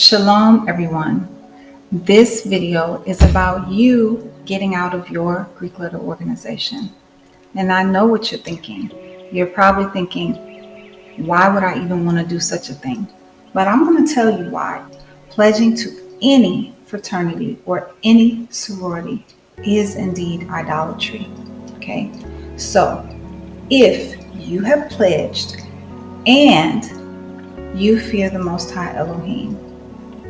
Shalom, everyone. This video is about you getting out of your Greek letter organization. And I know what you're thinking. You're probably thinking, why would I even want to do such a thing? But I'm going to tell you why. Pledging to any fraternity or any sorority is indeed idolatry. Okay? So, if you have pledged and you fear the Most High Elohim,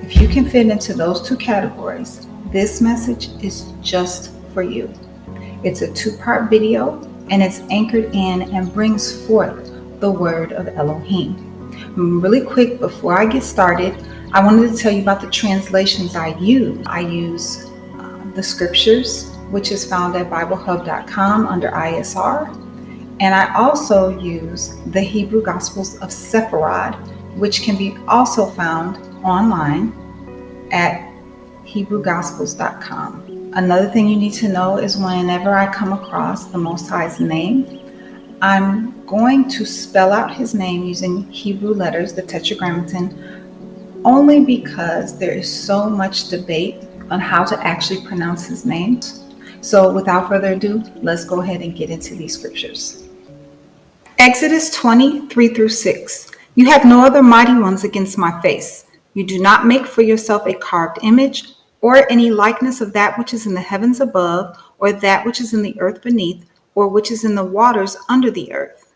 if you can fit into those two categories, this message is just for you. It's a two-part video and it's anchored in and brings forth the word of Elohim. Really quick, before I get started, I wanted to tell you about the translations I use. I use the scriptures, which is found at BibleHub.com under ISR. And I also use the Hebrew Gospels of Sepharad, which can be also found online at HebrewGospels.com. Another thing you need to know is whenever I come across the Most High's name, I'm going to spell out his name using Hebrew letters, the Tetragrammaton, only because there is so much debate on how to actually pronounce his name. So without further ado, let's go ahead and get into these scriptures. Exodus 20:3-6. You have no other mighty ones against my face. You do not make for yourself a carved image or any likeness of that which is in the heavens above, or that which is in the earth beneath, or which is in the waters under the earth.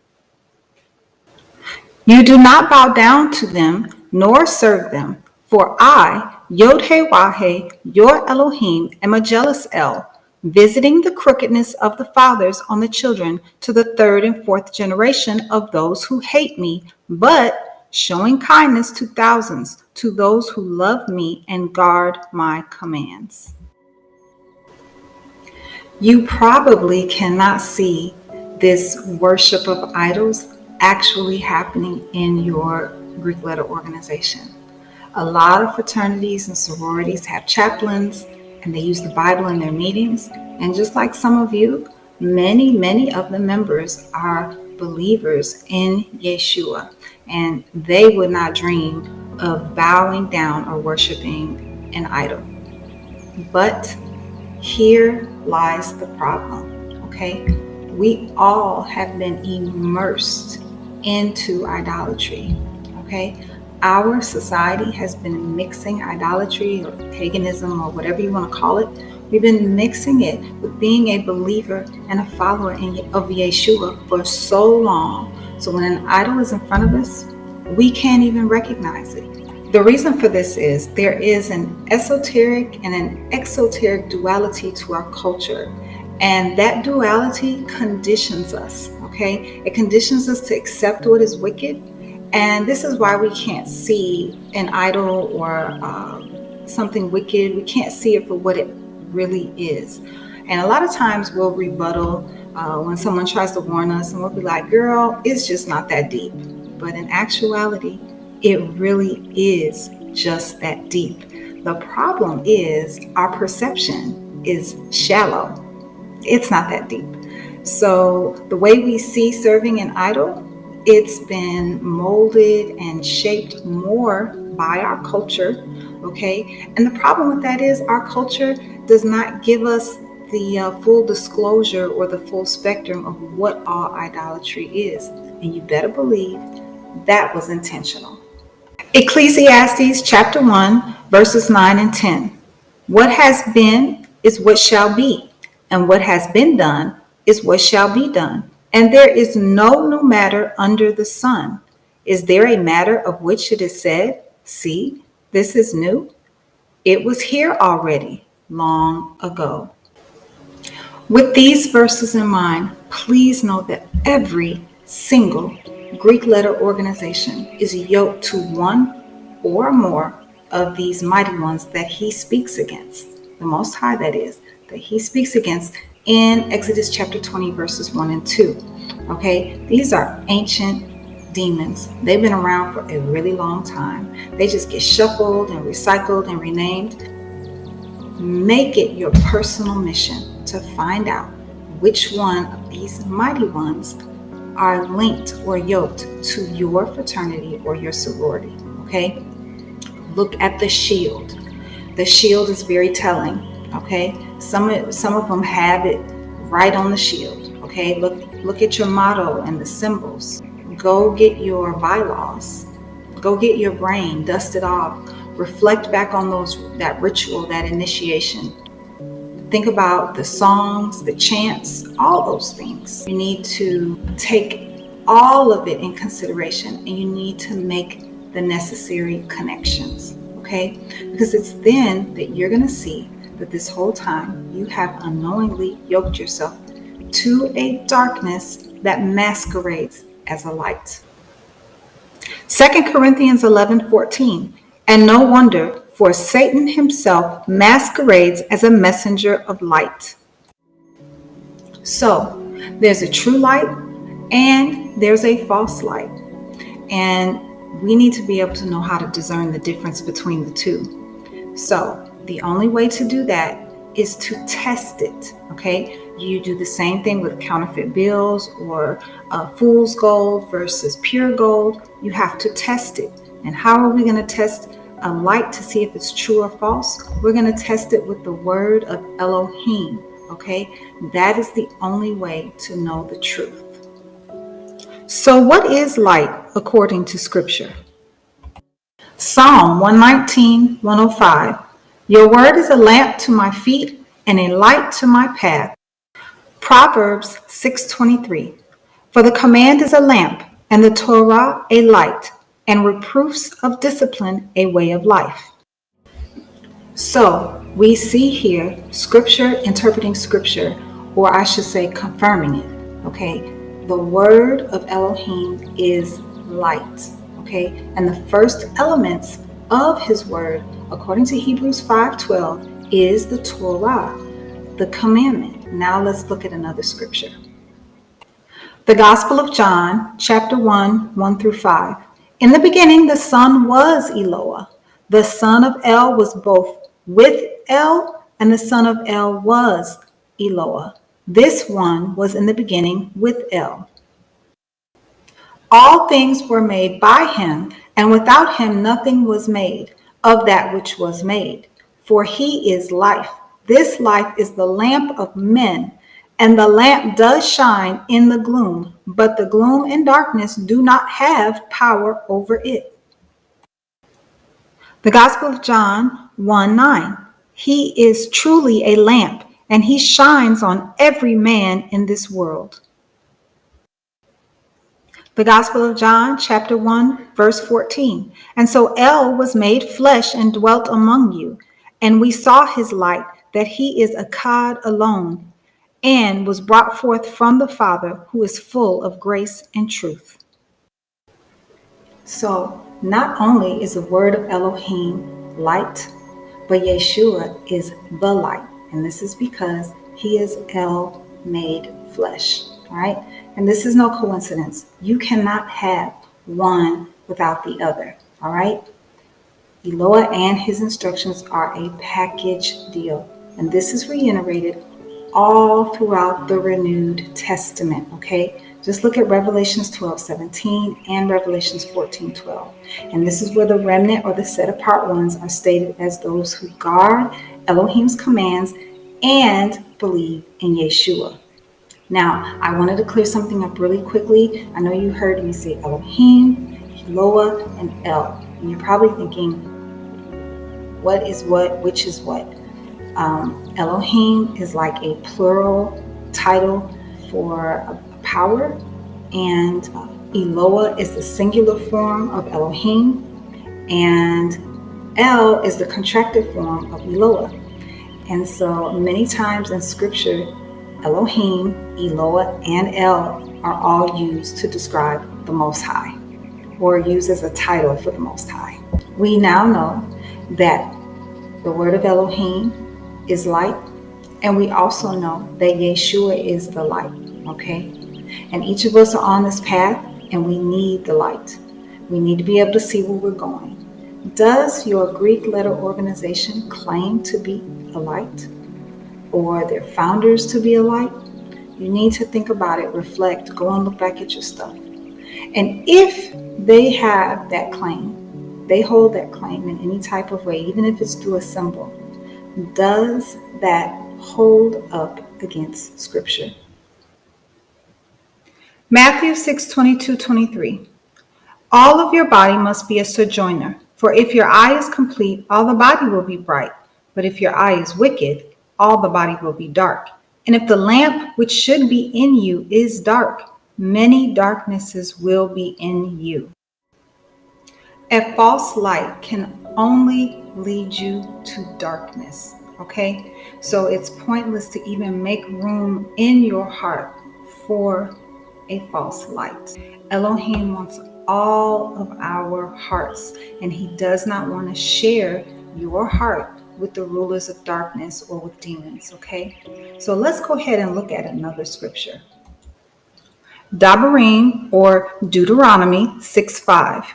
You do not bow down to them, nor serve them. For I, Yod-Heh-Wah-Heh, your Elohim, am a jealous El, visiting the crookedness of the fathers on the children to the third and fourth generation of those who hate me, but showing kindness to thousands, to those who love me and guard my commands. You probably cannot see this worship of idols actually happening in your Greek letter organization. A lot of fraternities and sororities have chaplains, and they use the Bible in their meetings. And just like some of you, many of the members are believers in Yeshua, and they would not dream of bowing down or worshiping an idol. But here lies the problem, okay? We all have been immersed into idolatry, okay? Our society has been mixing idolatry or paganism or whatever you want to call it. We've been mixing it with being a believer and a follower of Yeshua for so long. So when an idol is in front of us, we can't even recognize it. The reason for this is there is an esoteric and an exoteric duality to our culture. And that duality conditions us, okay? It conditions us to accept what is wicked. And this is why we can't see an idol or something wicked. We can't see it for what it really is. And a lot of times we'll rebuttal when someone tries to warn us, and we'll be like, girl, it's just not that deep. But in actuality, it really is just that deep. The problem is our perception is shallow. It's not that deep. So the way we see serving an idol, it's been molded and shaped more by our culture, okay? And the problem with that is our culture does not give us the full disclosure or the full spectrum of what all idolatry is. And you better believe that was intentional. Ecclesiastes chapter 1, verses 9 and 10. What has been is what shall be, and what has been done is what shall be done. And there is no new matter under the sun. Is there a matter of which it is said, see, this is new? It was here already, long ago. With these verses in mind, please know that every single Greek letter organization is yoked to one or more of these mighty ones that he speaks against. The Most High, that is, that he speaks against in Exodus chapter 20, verses 1 and 2. Okay, these are ancient demons. They've been around for a really long time. They just get shuffled and recycled and renamed. Make it your personal mission to find out which one of these mighty ones are linked or yoked to your fraternity or your sorority. Okay, Look at the shield. The shield is very telling, okay? Some of them have it right on the shield, okay? Look at your motto and the symbols. Go get your bylaws. Go get your brain, dust it off. Reflect back on that ritual, that initiation. Think about the songs, the chants, all those things. You need to take all of it in consideration, and you need to make the necessary connections, okay? Because it's then that you're going to see that this whole time you have unknowingly yoked yourself to a darkness that masquerades as a light. 2 Corinthians 11:14, and no wonder, for Satan himself masquerades as a messenger of light. So there's a true light and there's a false light. And we need to be able to know how to discern the difference between the two. So the only way to do that is to test it, okay? You do the same thing with counterfeit bills or fool's gold versus pure gold. You have to test it. And how are we going to test a light to see if it's true or false? We're going to test it with the word of Elohim, okay? That is the only way to know the truth. So what is light according to Scripture? Psalm 119:105. Your word is a lamp to my feet and a light to my path. Proverbs 6:23. For the command is a lamp, and the Torah a light, and reproofs of discipline a way of life. So we see here Scripture interpreting Scripture, or I should say confirming it, okay? The word of Elohim is light, okay? And the first elements of his word, according to Hebrews 5:12, is the Torah, the commandment. Now let's look at another scripture. The Gospel of John, chapter 1:1-5. In the beginning, the Son was Elohah. The Son of El was both with El, and the Son of El was Elohah. This one was in the beginning with El. All things were made by him, and without him nothing was made of that which was made. For he is life. This life is the lamp of men, and the lamp does shine in the gloom, but the gloom and darkness do not have power over it. The Gospel of John 1:9. He is truly a lamp, and he shines on every man in this world. The Gospel of John, chapter 1, verse 14. And so El was made flesh and dwelt among you, and we saw his light, that he is Echad alone, and was brought forth from the Father, who is full of grace and truth. So not only is the word of Elohim light, but Yeshua is the light. And this is because he is El made flesh. All right. And this is no coincidence. You cannot have one without the other. All right. Elohah and his instructions are a package deal. And this is reiterated all throughout the Renewed Testament. Okay. Just look at Revelations 12:17 and Revelations 14:12. And this is where the remnant, or the set apart ones, are stated as those who guard Elohim's commands and believe in Yeshua. Now, I wanted to clear something up really quickly. I know you heard me say Elohim, Elohah, and El. And you're probably thinking, what is what, which is what? Elohim is like a plural title for power, and Elohah is the singular form of Elohim, and El is the contracted form of Elohah. And so many times in scripture, Elohim, Elohah, and El are all used to describe the Most High, or used as a title for the Most High. We now know that the word of Elohim is light, and we also know that Yeshua is the light, okay? And each of us are on this path, and we need the light. We need to be able to see where we're going. Does your Greek letter organization claim to be a light, or their founders to be a light? You need to think about it, reflect, go and look back at your stuff. And if they have that claim, they hold that claim in any type of way, even if it's through a symbol. Does that hold up against Scripture? Matthew 6:22-23. All of your body must be a sojourner, for if your eye is complete, all the body will be bright. But if your eye is wicked, all the body will be dark. And if the lamp which should be in you is dark, many darknesses will be in you. A false light can only lead you to darkness, okay? So it's pointless to even make room in your heart for a false light. Elohim wants all of our hearts, and he does not want to share your heart with the rulers of darkness or with demons, okay? So let's go ahead and look at another scripture. Devarim, or Deuteronomy 6:5.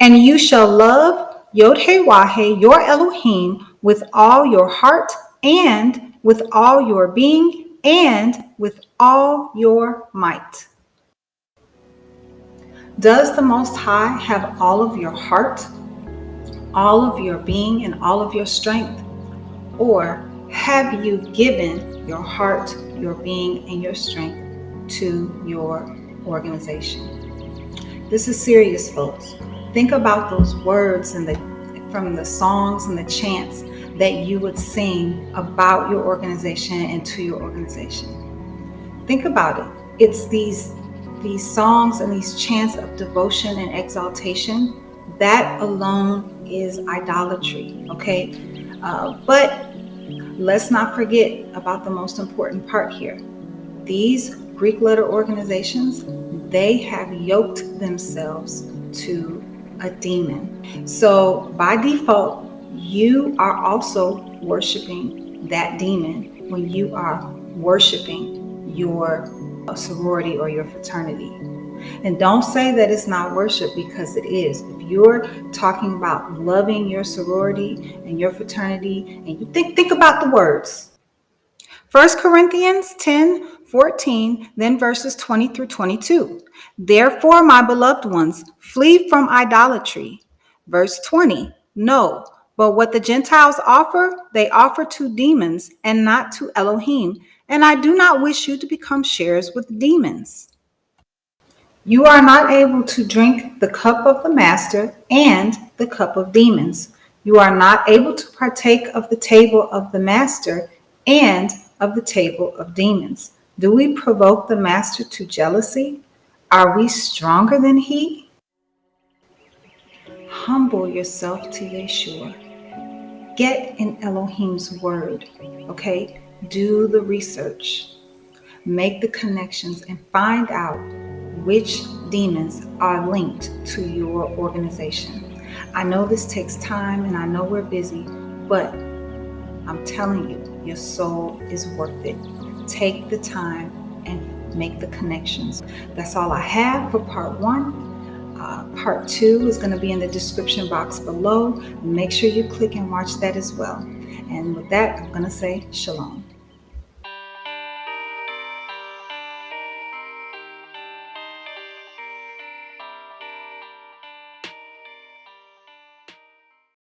And you shall love Yod-Heh-Wah-Heh, your Elohim, with all your heart and with all your being and with all your might. Does the Most High have all of your heart, all of your being, and all of your strength? Or have you given your heart, your being, and your strength to your organization? This is serious, folks. Think about those words from the songs and the chants that you would sing about your organization and to your organization. Think about it. It's these songs and these chants of devotion and exaltation. That alone is idolatry, okay? But let's not forget about the most important part here. These Greek letter organizations, they have yoked themselves to a demon. So by default, you are also worshiping that demon when you are worshiping your sorority or your fraternity. And don't say that it's not worship, because it is. If you're talking about loving your sorority and your fraternity, and you think about the words. 1 Corinthians 10:14, then verses 20-22. Therefore, my beloved ones, flee from idolatry. Verse 20, no, but what the Gentiles offer, they offer to demons and not to Elohim. And I do not wish you to become sharers with demons. You are not able to drink the cup of the master and the cup of demons. You are not able to partake of the table of the master and of the table of demons. Do we provoke the master to jealousy? Are we stronger than he? Humble yourself to Yeshua. Get in Elohim's word, okay? Do the research. Make the connections and find out which demons are linked to your organization. I know this takes time and I know we're busy, but I'm telling you, your soul is worth it. Take the time and make the connections. That's all I have for part 1. Part 2 is going to be in the description box below. Make sure you click and watch that as well. And with that, I'm going to say shalom.